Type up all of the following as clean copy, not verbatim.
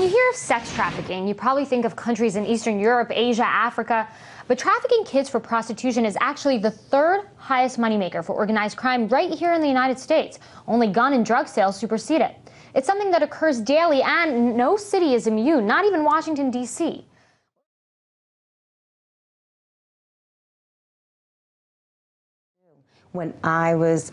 you hear of sex trafficking, you probably think of countries in Eastern Europe, Asia, Africa, but trafficking kids for prostitution is actually the third highest moneymaker for organized crime right here in the United States. Only gun and drug sales supersede it. It's something that occurs daily, and no city is immune, not even Washington, D.C. When I was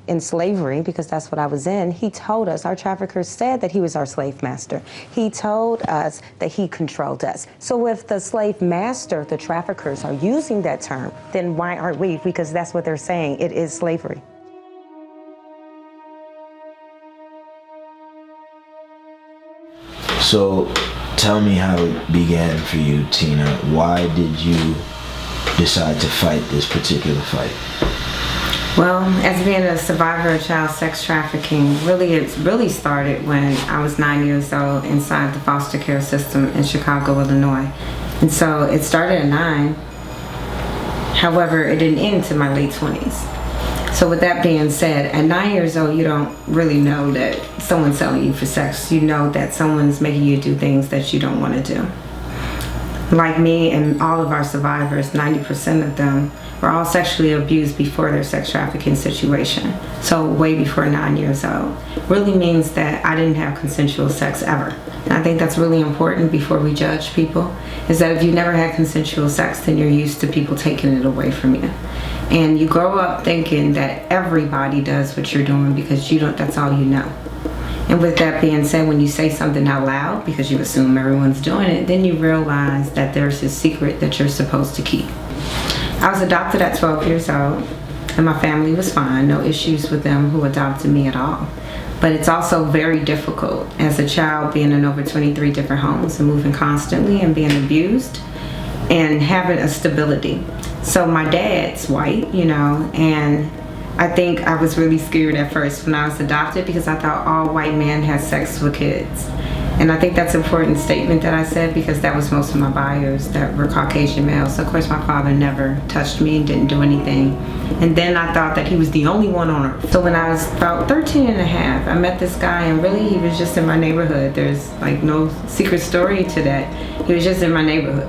in slavery, because that's what I was in, he told us, our traffickers said that he was our slave master. He told us that he controlled us. So if the slave master, the traffickers, are using that term, then why aren't we? Because that's what they're saying. It is slavery. So tell me how it began for you, Tina. Why did you decide to fight this particular fight? Well, as being a survivor of child sex trafficking, it really started when I was 9 years old inside the foster care system in Chicago, Illinois. And so it started at 9. However, it didn't end to my late 20s. So with that being said, at 9 years old, you don't really know that someone's selling you for sex. You know that someone's making you do things that you don't want to do. Like me and all of our survivors, 90% of them were all sexually abused before their sex trafficking situation. So way before 9 years old. Really means that I didn't have consensual sex ever. And I think that's really important before we judge people, is that if you never had consensual sex, then you're used to people taking it away from you. And you grow up thinking that everybody does what you're doing because that's all you know. And with that being said, when you say something out loud because you assume everyone's doing it, then you realize that there's a secret that you're supposed to keep. I was adopted at 12 years old, and my family was fine. No issues with them who adopted me at all. But it's also very difficult as a child being in over 23 different homes and moving constantly and being abused and having a stability. So my dad's white, and I think I was really scared at first when I was adopted because I thought all white men had sex with kids. And I think that's an important statement that I said because that was most of my buyers that were Caucasian males. So of course my father never touched me and didn't do anything. And then I thought that he was the only one on earth. So when I was about 13 and a half, I met this guy and really he was just in my neighborhood. There's like no secret story to that. He was just in my neighborhood.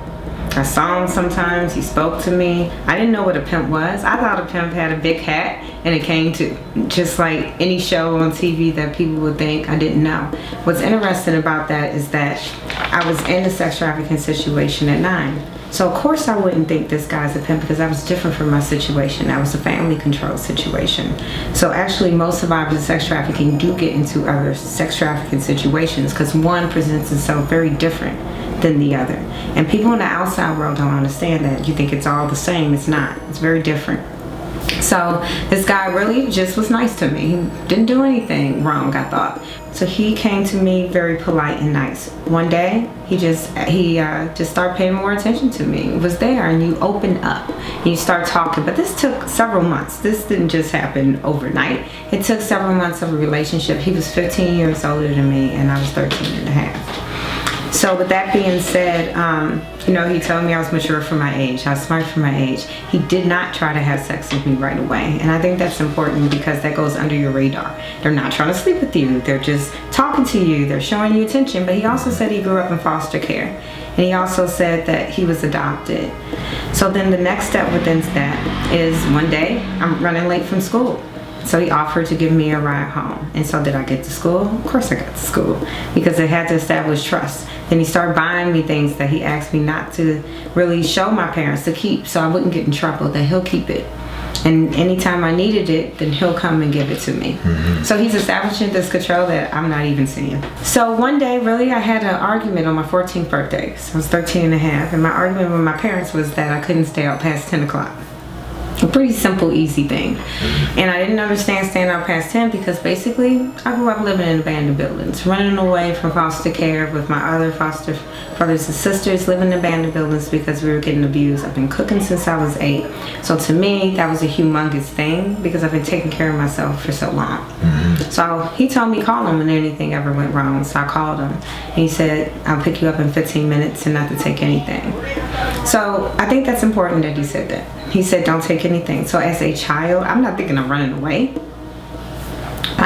I saw him sometimes, he spoke to me. I didn't know what a pimp was. I thought a pimp had a big hat and a cane too. Just like any show on TV that people would think, I didn't know. What's interesting about that is that I was in a sex trafficking situation at 9. So of course I wouldn't think this guy's a pimp because I was different from my situation. That was a family control situation. So actually most survivors of sex trafficking do get into other sex trafficking situations because one presents itself very different than the other. And people in the outside world don't understand that. You think it's all the same. It's not. It's very different. So this guy really just was nice to me. He didn't do anything wrong, I thought. So he came to me very polite and nice. One day, he just started paying more attention to me. It was there, and you open up and you start talking. But this took several months. This didn't just happen overnight. It took several months of a relationship. He was 15 years older than me, and I was 13 and a half. So with that being said, he told me I was mature for my age. I was smart for my age. He did not try to have sex with me right away. And I think that's important because that goes under your radar. They're not trying to sleep with you. They're just talking to you. They're showing you attention. But he also said he grew up in foster care. And he also said that he was adopted. So then the next step within that is one day I'm running late from school. So he offered to give me a ride home. And so did I get to school? Of course I got to school because it had to establish trust. Then he started buying me things that he asked me not to really show my parents to keep so I wouldn't get in trouble, that he'll keep it. And anytime I needed it, then he'll come and give it to me. Mm-hmm. So he's establishing this control that I'm not even seeing. So one day, really, I had an argument on my 14th birthday. So I was 13 and a half. And my argument with my parents was that I couldn't stay out past 10 o'clock. A pretty simple, easy thing. And I didn't understand staying out past 10 because basically I grew up living in abandoned buildings, running away from foster care with my other foster brothers and sisters, living in abandoned buildings because we were getting abused. I've been cooking since I was 8. So to me, that was a humongous thing because I've been taking care of myself for so long. So he told me call him when anything ever went wrong. So I called him and he said, I'll pick you up in 15 minutes and not to take anything. So I think that's important that he said that. He said, don't take anything. So as a child, I'm not thinking of running away.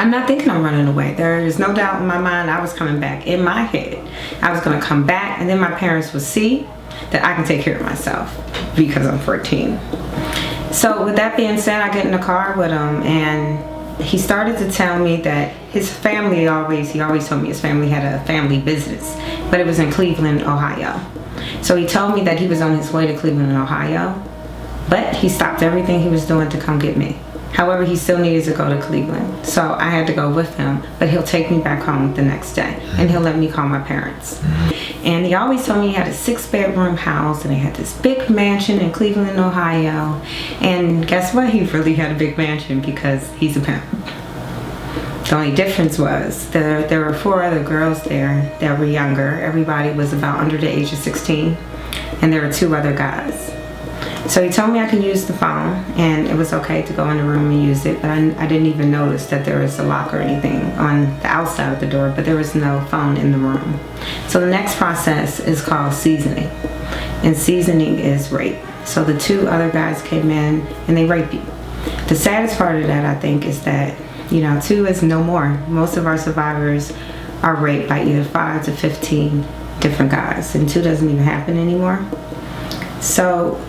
I'm not thinking I'm running away. There is no doubt in my mind I was coming back. In my head, I was going to come back, and then my parents would see that I can take care of myself because I'm 14. So with that being said, I get in the car with him, and he started to tell me that his family he always told me his family had a family business, but it was in Cleveland, Ohio. So he told me that he was on his way to Cleveland, Ohio, but he stopped everything he was doing to come get me. However, he still needed to go to Cleveland, so I had to go with him, but he'll take me back home the next day, and he'll let me call my parents. And he always told me he had a 6-bedroom house, and he had this big mansion in Cleveland, Ohio. And guess what? He really had a big mansion because he's a pimp. The only difference was there were 4 other girls there that were younger. Everybody was about under the age of 16, and there were 2 other guys. So he told me I could use the phone, and it was okay to go in the room and use it, but I didn't even notice that there was a lock or anything on the outside of the door, but there was no phone in the room. So the next process is called seasoning, and seasoning is rape. So the 2 other guys came in and they rape you. The saddest part of that, I think, is that, 2 is no more. Most of our survivors are raped by either 5 to 15 different guys, and 2 doesn't even happen anymore. So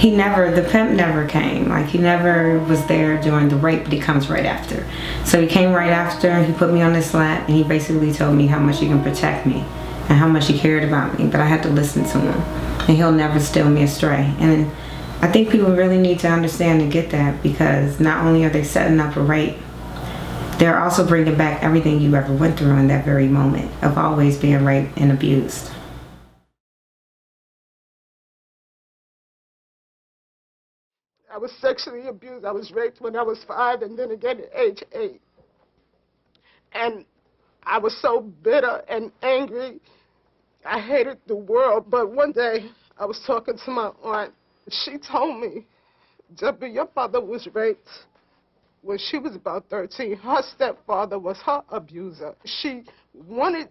the pimp never came. Like, he never was there during the rape, but he comes right after. So he came right after, he put me on his lap, and he basically told me how much he can protect me and how much he cared about me, but I had to listen to him, and he'll never steer me astray. And I think people really need to understand and get that, because not only are they setting up a rape, they're also bringing back everything you ever went through in that very moment of always being raped and abused. I was sexually abused. I was raped when I was 5 and then again at age 8. And I was so bitter and angry. I hated the world. But one day I was talking to my aunt. She told me, Debbie, your father was raped when she was about 13. Her stepfather was her abuser. She wanted,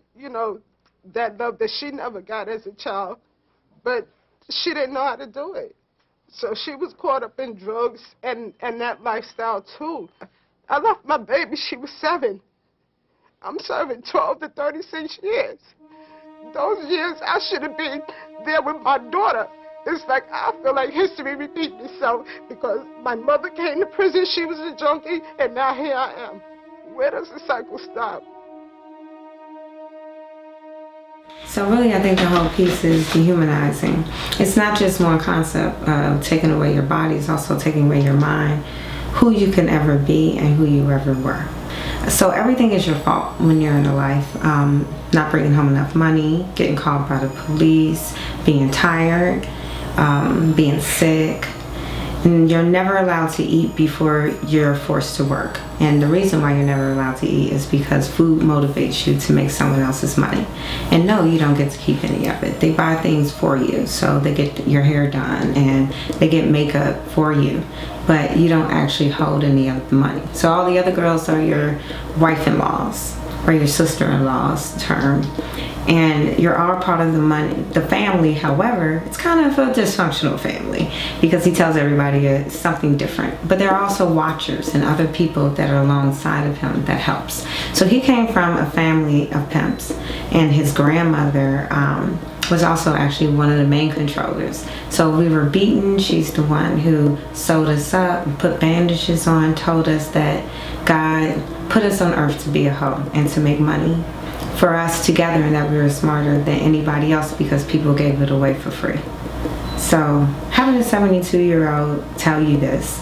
that love that she never got as a child, but she didn't know how to do it. So she was caught up in drugs and that lifestyle too. I left my baby, she was 7. I'm serving 12 to 36 years. Those years I should have been there with my daughter. It's like I feel like history repeats itself because my mother came to prison, she was a junkie, and now here I am. Where does the cycle stop? So really, I think the whole piece is dehumanizing. It's not just one concept of taking away your body, it's also taking away your mind, who you can ever be and who you ever were. So everything is your fault when you're in a life. Not bringing home enough money, getting called by the police, being tired, being sick. And you're never allowed to eat before you're forced to work. And the reason why you're never allowed to eat is because food motivates you to make someone else's money. And no, you don't get to keep any of it. They buy things for you. So they get your hair done and they get makeup for you. But you don't actually hold any of the money. So all the other girls are your wife-in-laws or your sister-in-law's term. And you're all part of the money. The family, however, it's kind of a dysfunctional family because he tells everybody it's something different. But there are also watchers and other people that are alongside of him that helps. So he came from a family of pimps, and his grandmother was also actually one of the main controllers. So we were beaten. She's the one who sewed us up, put bandages on, told us that God put us on earth to be a hoe and to make money for us together, and that we were smarter than anybody else because people gave it away for free. So having a 72-year-old tell you this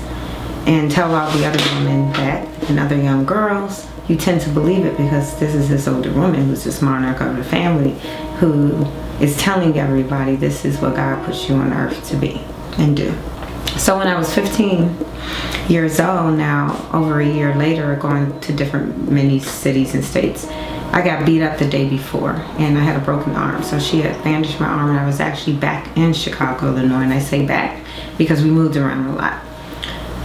and tell all the other women that and other young girls, you tend to believe it because this is this older woman who's the monarch of the family who is telling everybody this is what God puts you on earth to be and do. So when I was 15 years old, now over a year later, going to different many cities and states, I got beat up the day before and I had a broken arm. So she had bandaged my arm and I was actually back in Chicago, Illinois. And I say back because we moved around a lot.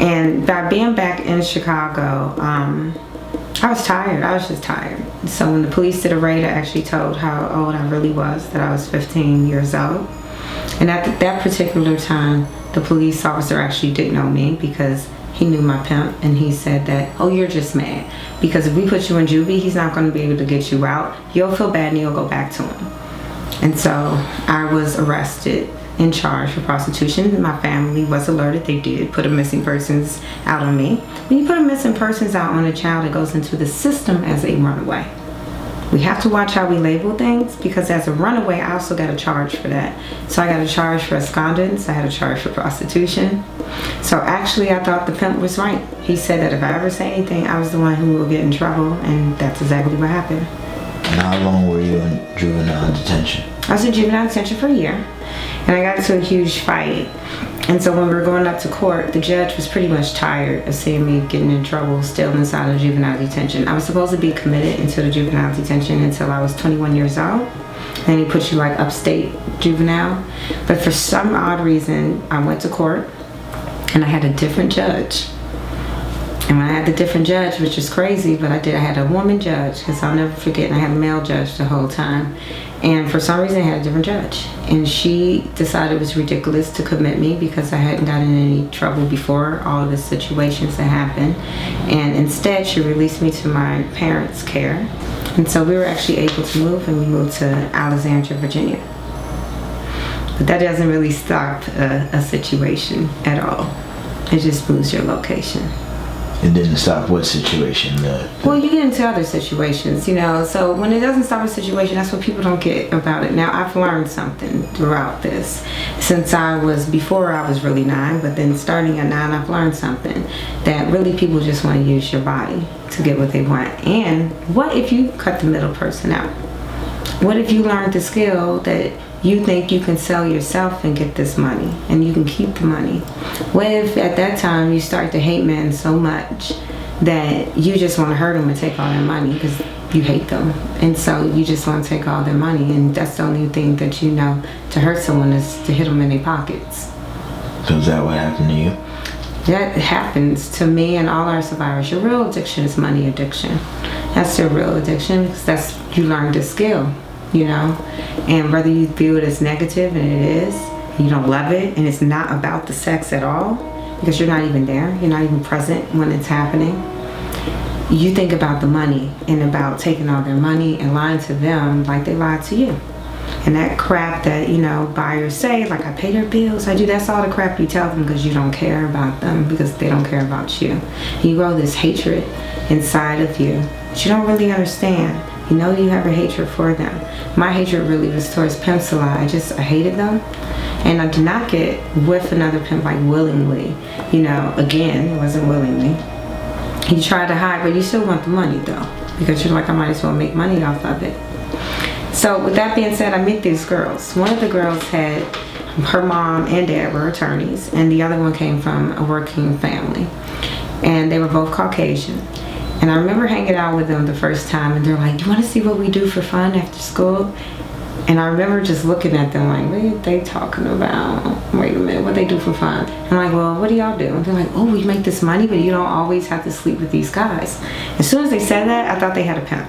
And by being back in Chicago, I was tired. I was just tired. So when the police did a raid, I actually told how old I really was, that I was 15 years old. And at that particular time, the police officer actually didn't know me because He knew my pimp, and he said that, oh, you're just mad. Because if we put you in juvie, he's not going to be able to get you out. You'll feel bad and you'll go back to him. And so I was arrested and charged for prostitution. My family was alerted. They did put a missing persons out on me. When you put a missing persons out on a child, it goes into the system as a runaway. We have to watch how we label things, because as a runaway, I also got a charge for that. So I got a charge for abscondence. I had a charge for prostitution. So actually, I thought the pimp was right. He said that if I ever say anything, I was the one who would get in trouble, and that's exactly what happened. And how long were you in juvenile detention? I was in juvenile detention for a year, and I got into a huge fight. And so when we were going up to court, the judge was pretty much tired of seeing me getting in trouble still inside of juvenile detention. I was supposed to be committed into the juvenile detention until I was 21 years old. And he put you like upstate juvenile. But for some odd reason, I went to court and I had a different judge. And when I had the different judge, which is crazy, but I had a woman judge, because I'll never forget, and I had a male judge the whole time. And for some reason, I had a different judge. And she decided it was ridiculous to commit me because I hadn't gotten in any trouble before all of the situations that happened. And instead, she released me to my parents' care. And so we were actually able to move, and we moved to Alexandria, Virginia. But that doesn't really stop a situation at all. It just moves your location. It didn't stop what situation? Well, you get into other situations, you know. So when it doesn't stop a situation, that's what people don't get about it. Now, I've learned something throughout this. Before I was really 9, but then starting at 9, I've learned something. That really people just want to use your body to get what they want. And what if you cut the middle person out? What if you learned the skill that you think you can sell yourself and get this money, and you can keep the money? What if at that time you start to hate men so much that you just want to hurt them and take all their money because you hate them, and so you just want to take all their money, and that's the only thing that you know to hurt someone is to hit them in their pockets? So is that what happened to you? That happens to me and all our survivors. Your real addiction is money addiction. That's your real addiction, because you learned this skill, you know. And whether you view it as negative, and it is, you don't love it, and it's not about the sex at all, because you're not even there, you're not even present when it's happening. You think about the money and about taking all their money and lying to them like they lied to you. And that crap that, you know, buyers say, like, I pay their bills, I do, that's all the crap you tell them because you don't care about them, because they don't care about you. You grow this hatred inside of you that you don't really understand. You know you have a hatred for them. My hatred really was towards pimps a lot. I hated them. And I did not get with another pimp like willingly. You know, again, it wasn't willingly. You try to hide, but you still want the money though, because you're like, I might as well make money off of it. So with that being said, I met these girls. One of the girls had, her mom and dad were attorneys, and the other one came from a working family. And they were both Caucasian. And I remember hanging out with them the first time, and they're like, do you want to see what we do for fun after school? And I remember just looking at them like, what are they talking about? Wait a minute, what they do for fun? I'm like, well, what do y'all do? And they're like, oh, we make this money, but you don't always have to sleep with these guys. As soon as they said that, I thought they had a pimp.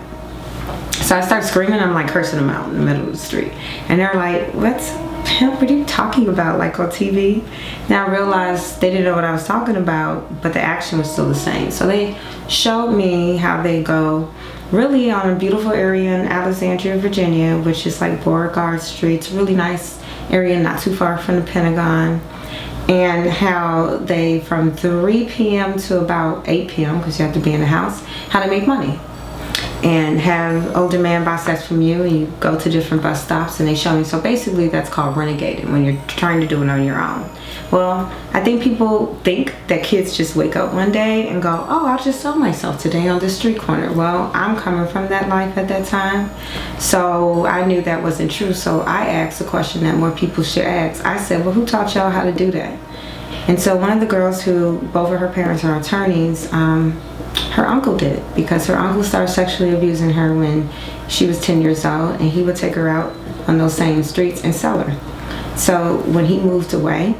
So I started screaming, I'm like cursing them out in the middle of the street. And they're like, what's pimp? What are you talking about, like on TV? Now I realized they didn't know what I was talking about, but the action was still the same. So they showed me how they go really on a beautiful area in Alexandria, Virginia, which is like Beauregard Street. It's a really nice area, not too far from the Pentagon. And how they, from 3 p.m. to about 8 p.m., because you have to be in the house, how to make money. And have older man buy sex from you, and you go to different bus stops and they show me. So basically that's called renegading, when you're trying to do it on your own. Well, I think people think that kids just wake up one day and go, oh, I'll just sell myself today on this street corner. Well, I'm coming from that life at that time, so I knew that wasn't true. So I asked a question that more people should ask. I said, well, who taught y'all how to do that? And so one of the girls who, both of her parents are attorneys, her uncle did, because her uncle started sexually abusing her when she was 10 years old, and he would take her out on those same streets and sell her. So when he moved away,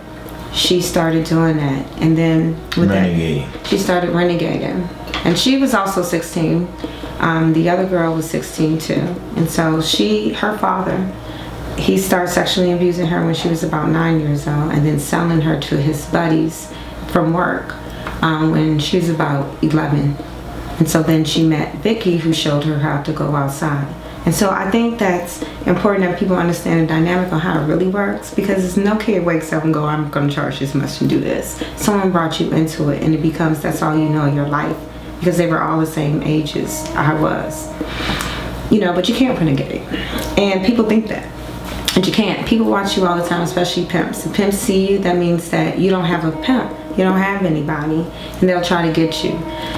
she started doing that, and then with that, she started renegading. And she was also 16. The other girl was 16 too. And so her father, he started sexually abusing her when she was about 9 years old, and then selling her to his buddies from work. when she was about 11. And so then she met Vicky, who showed her how to go outside. And so I think that's important that people understand the dynamic on how it really works, because no kid wakes up and go, I'm going to charge this much and do this. Someone brought you into it, and it becomes that's all you know in your life, because they were all the same age as I was. You know, but you can't renegade. And people think that. And you can't. People watch you all the time, especially pimps. If pimps see you, that means that you don't have a pimp. You don't have anybody, and they'll try to get you.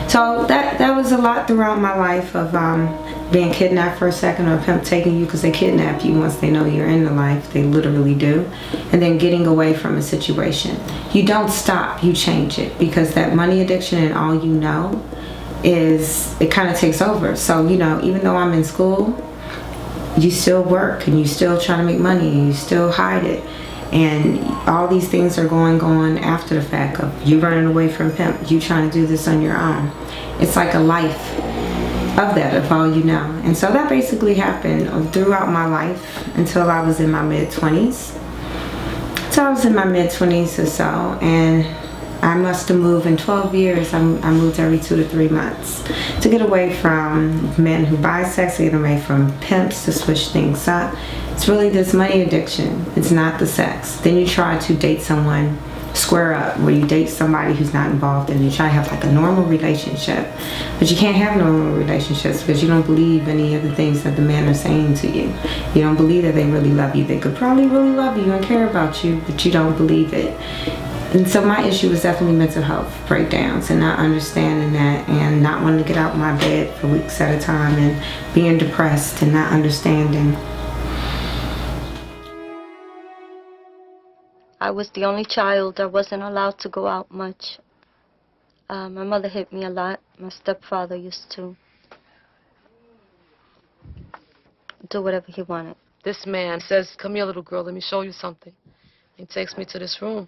So that was a lot throughout my life of being kidnapped for a second, or a pimp taking you, because they kidnap you once they know you're in the life. They literally do. And then getting away from a situation. You don't stop, you change it, because that money addiction and all you know is, it kind of takes over. So, you know, even though I'm in school, you still work, and you still try to make money, and you still hide it. And all these things are going on after the fact of you running away from pimp, you trying to do this on your own. It's like a life of that, of all you know. And so that basically happened throughout my life until I was in my mid-20s. So I was in my mid-20s or so, and I must have moved in 12 years. I moved every 2 to 3 months to get away from men who buy sex, to get away from pimps, to switch things up. It's really this money addiction. It's not the sex. Then you try to date someone, square up, where you date somebody who's not involved, and you try to have like a normal relationship. But you can't have normal relationships because you don't believe any of the things that the men are saying to you. You don't believe that they really love you. They could probably really love you and care about you, but you don't believe it. And so my issue was definitely mental health breakdowns, and not understanding that, and not wanting to get out of my bed for weeks at a time, and being depressed and not understanding. I was the only child. I wasn't allowed to go out much. My mother hit me a lot. My stepfather used to do whatever he wanted. This man says, come here, little girl, let me show you something. He takes me to this room.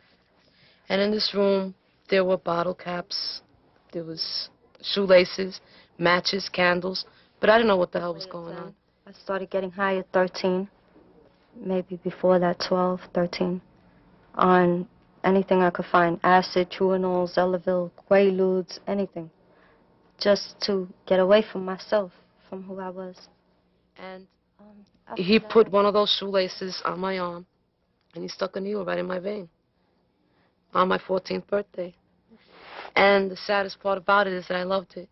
And in this room, there were bottle caps, there was shoelaces, matches, candles, but I didn't know what the hell was going on. I started getting high at 13, maybe before that, 12, 13, on anything I could find, acid, Truinol, Zelavil, Quaaludes, anything, just to get away from myself, from who I was. And he put one of those shoelaces on my arm, and he stuck a needle right in my vein on my 14th birthday. And the saddest part about it is that I loved it.